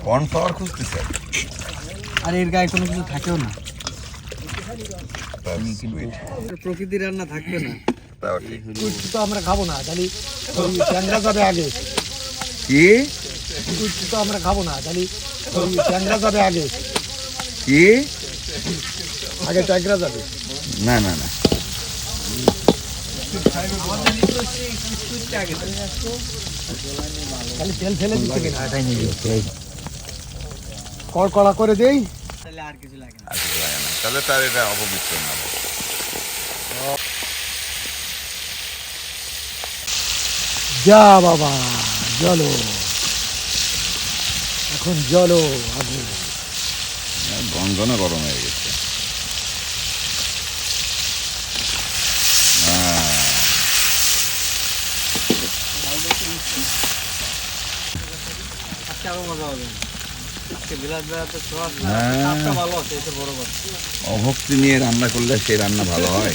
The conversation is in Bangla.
কর্নফ্লাওয়ার খুঁজতেছে আর এর গায়ে কোনো কিছু থাকেও না, That's sweet. প্রকৃতির রান্না থাকবে না। তাও ঠিক। কুচি তো আমরা খাবো না, খালি ওই ট্যাংরা যাবে আগে। কি কুচি তো আমরা খাবো না, খালি ওই ট্যাংরা যাবে আগে। কি আগে ট্যাংরা যাবে। না না না খালি তেল ফেলে দিতে হবে না, কড়কড়া করে দেই। তাহলে আর কিছু লাগে না। আসলে লাগে না। তাহলে তার এটা অপবিত্র না। যা বাবা চলো, এখন চলো আগুন। গন্ধ গরম হয়ে গেছে। আজকে আরো মজা হবে। আজকে বিলাস বেড়াতে ছোঁয়া হ্যাঁ। ভালো আছে, এটা বড় কথা। অভক্তি নিয়ে রান্না করলে সেই রান্না ভালো হয়।